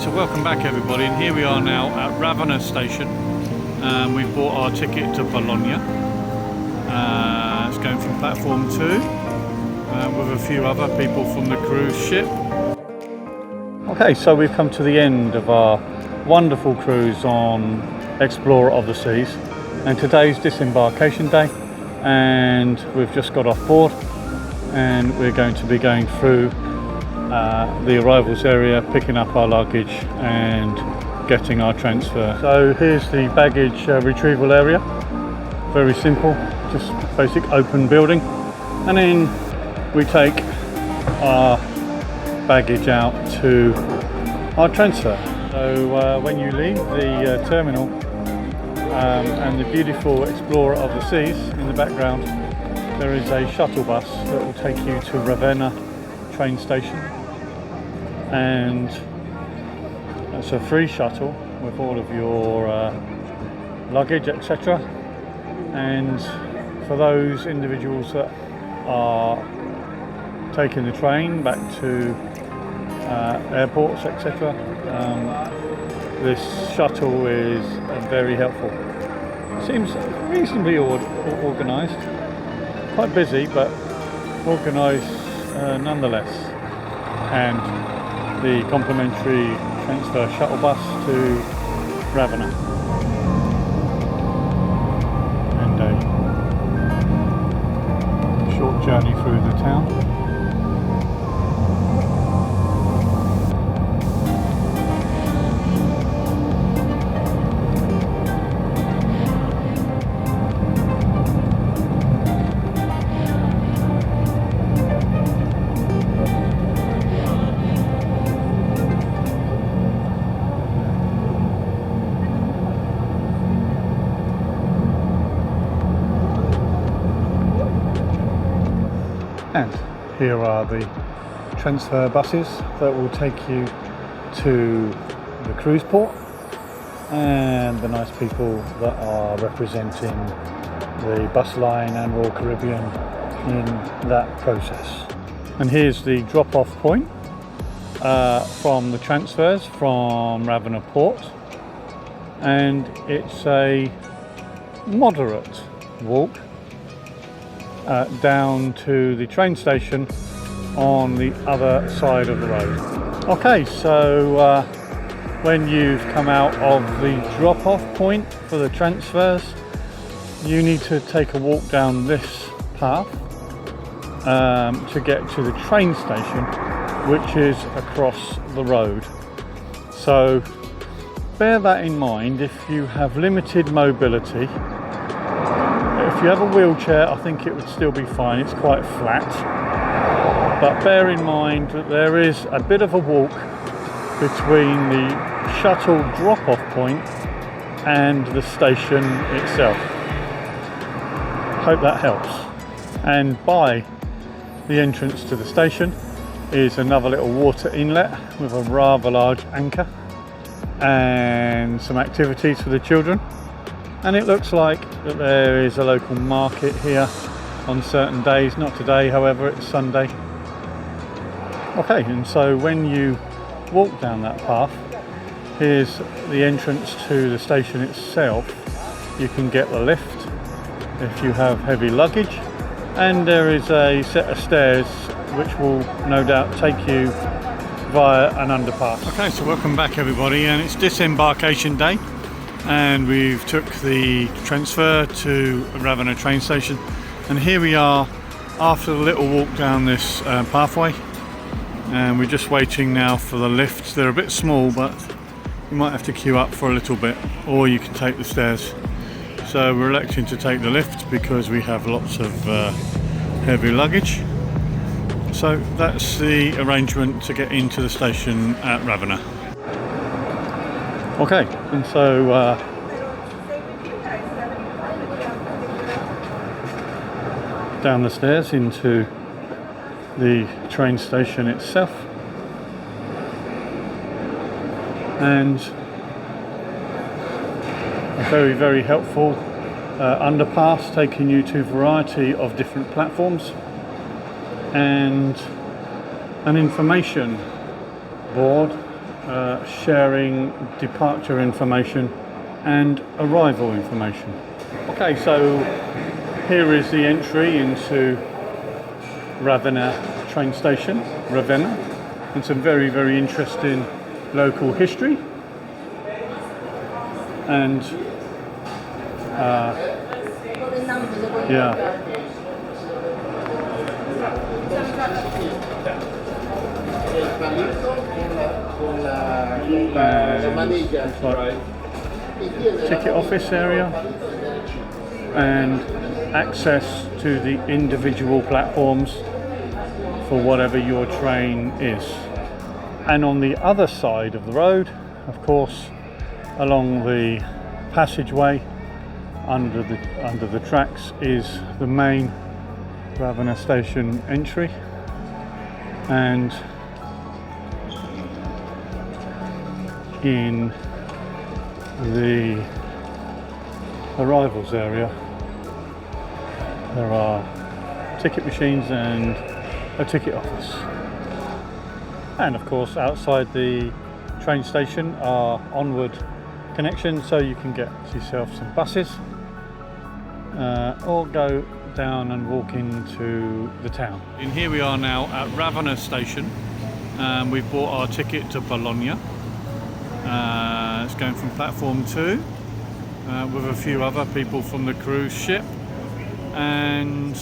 so welcome back everybody, and here we are now at Ravenna station. We've bought our ticket to Bologna. It's going from platform 2 with a few other people from the cruise ship. Okay, so we've come to the end of our wonderful cruise on Explorer of the Seas, and today's disembarkation day, and we've just got off board and we're going to be going through the arrivals area, picking up our luggage and getting our transfer. So here's the baggage retrieval area. Very simple, just basic open building, and then we take our baggage out to our transfer. So when you leave the terminal and the beautiful Explorer of the Seas in the background, there is a shuttle bus that will take you to Ravenna train station, and it's a free shuttle with all of your luggage, etc. And for those individuals that are taking the train back to airports, etc., this shuttle is very helpful. Seems reasonably organised, quite busy but organised nonetheless. And the complimentary transfer shuttle bus to Ravenna, and a short journey through the town. And here are the transfer buses that will take you to the cruise port, and the nice people that are representing the bus line and Royal Caribbean in that process. And here's the drop-off point from the transfers from Ravenna port, and it's a moderate walk down to the train station on the other side of the road. Okay, so when you've come out of the drop-off point for the transfers, you need to take a walk down this path to get to the train station, which is across the road. So bear that in mind if you have limited mobility. If you have a wheelchair, I think it would still be fine. It's quite flat, but bear in mind that there is a bit of a walk between the shuttle drop-off point and the station itself. Hope that helps. And by the entrance to the station is another little water inlet with a rather large anchor and some activities for the children. And it looks like that there is a local market here on certain days. Not today, however, it's Sunday. Okay, and so when you walk down that path, here's the entrance to the station itself. You can get the lift if you have heavy luggage, and there is a set of stairs which will no doubt take you via an underpass. Okay, so welcome back everybody, and it's disembarkation day. And we've took the transfer to Ravenna train station, and here we are after the little walk down this pathway, and we're just waiting now for the lifts. They're a bit small, but you might have to queue up for a little bit, or you can take the stairs. So we're electing to take the lift because we have lots of heavy luggage. So that's the arrangement to get into the station at Ravenna. Okay, and so down the stairs into the train station itself, and a very, very helpful underpass taking you to a variety of different platforms, and an information board sharing departure information and arrival information. Okay, so here is the entry into Ravenna train station, Ravenna, and some very, very interesting local history. And yeah. Ticket office area and access to the individual platforms for whatever your train is. And on the other side of the road, of course, along the passageway under the tracks, is the main Ravenna station entry, and in the arrivals area there are ticket machines and a ticket office. And of course outside the train station are onward connections, so you can get yourself some buses or go down and walk into the town. And here we are now at Ravenna station. We've bought our ticket to Bologna. It's going from platform 2 with a few other people from the cruise ship, and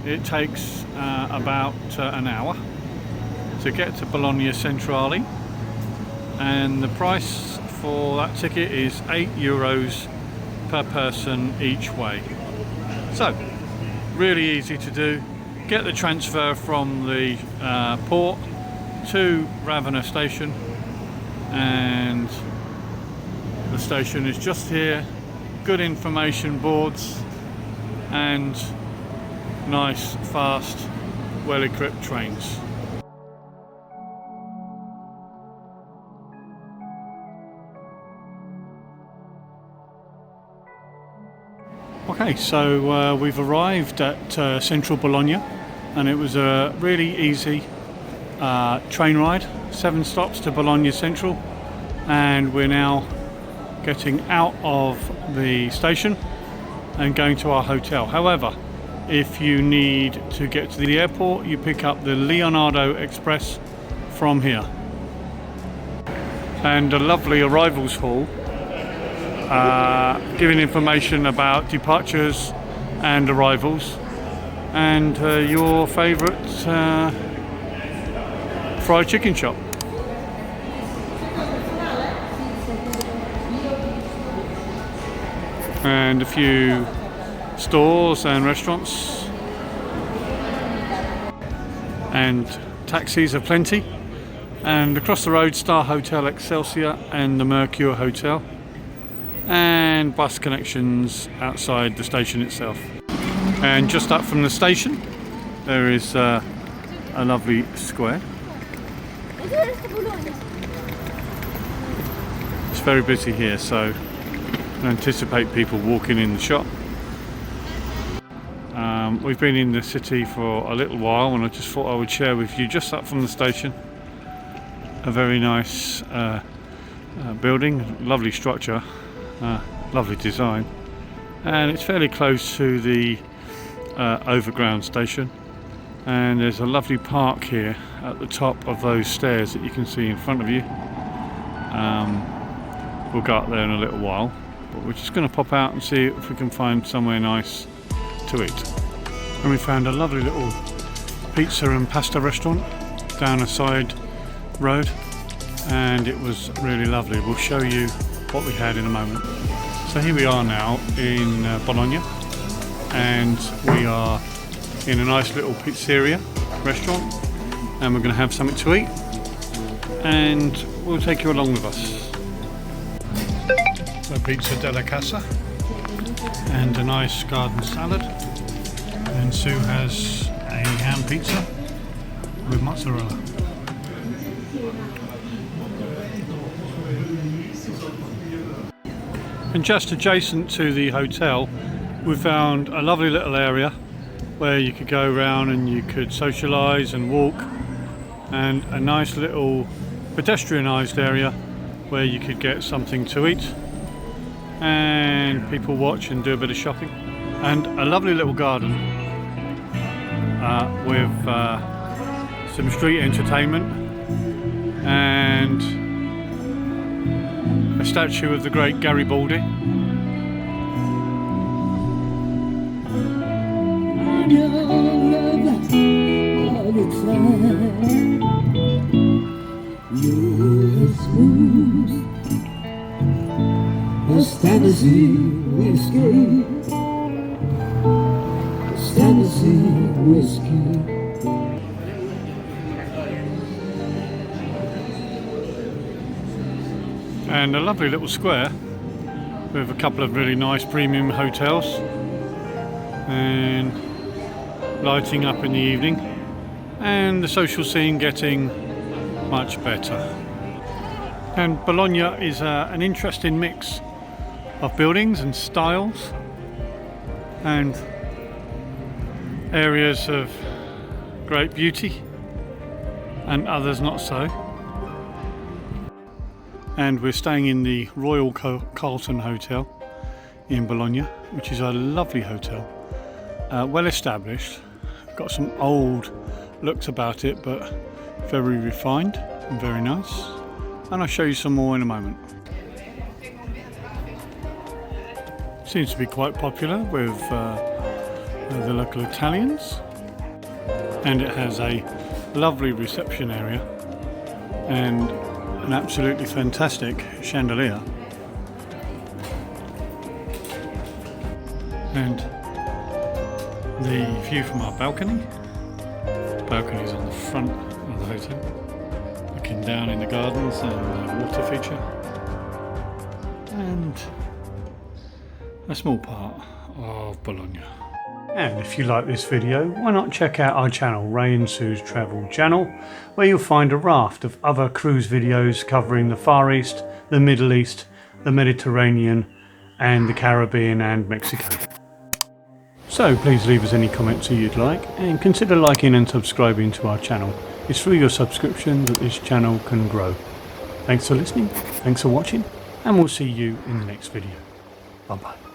it takes about an hour to get to Bologna Centrale, and the price for that ticket is €8 per person each way. So really easy to do. Get the transfer from the port to Ravenna station, and the station is just here. Good information boards and nice, fast, well-equipped trains. Okay, so we've arrived at central Bologna, and it was a really easy train ride, 7 stops to Bologna Central, and we're now getting out of the station and going to our hotel. However, if you need to get to the airport, you pick up the Leonardo Express from here. And a lovely arrivals hall giving information about departures and arrivals, and your favourite fried chicken shop. And a few stores and restaurants, and taxis are plenty, and across the road Star Hotel Excelsior and the Mercure Hotel, and bus connections outside the station itself. And just up from the station there is a lovely square. It's very busy here, so I anticipate people walking in the shop. We've been in the city for a little while, and I just thought I would share with you, just up from the station, a very nice building, lovely structure, lovely design, and it's fairly close to the overground station. And there's a lovely park here at the top of those stairs that you can see in front of you. We'll go up there in a little while, but we're just going to pop out and see if we can find somewhere nice to eat. And we found a lovely little pizza and pasta restaurant down a side road, and it was really lovely. We'll show you what we had in a moment. So here we are now in Bologna, and we are in a nice little pizzeria restaurant, and we're going to have something to eat, and we'll take you along with us. So pizza della casa and a nice garden salad, and Sue has a ham pizza with mozzarella. And just adjacent to the hotel we found a lovely little area where you could go around and you could socialise and walk, and a nice little pedestrianised area where you could get something to eat and people watch and do a bit of shopping, and a lovely little garden with some street entertainment and a statue of the great Garibaldi. And a lovely little square with a couple of really nice premium hotels and lighting up in the evening, and the social scene getting much better. And Bologna is an interesting mix of buildings and styles and areas of great beauty and others not so. And we're staying in the Royal Carlton Hotel in Bologna, which is a lovely hotel, well established, got some old looks about it but very refined and very nice, and I'll show you some more in a moment. Seems to be quite popular with the local Italians, and it has a lovely reception area and an absolutely fantastic chandelier, and the view from our balcony. The balcony is on the front of the hotel, looking down in the gardens and the water feature, and a small part of Bologna. And if you like this video, why not check out our channel, Ray and Sue's Travel Channel, where you'll find a raft of other cruise videos covering the Far East, the Middle East, the Mediterranean and the Caribbean and Mexico. So please leave us any comments that you'd like, and consider liking and subscribing to our channel. It's through your subscription that this channel can grow. Thanks for listening, thanks for watching, and we'll see you in the next video. Bye bye.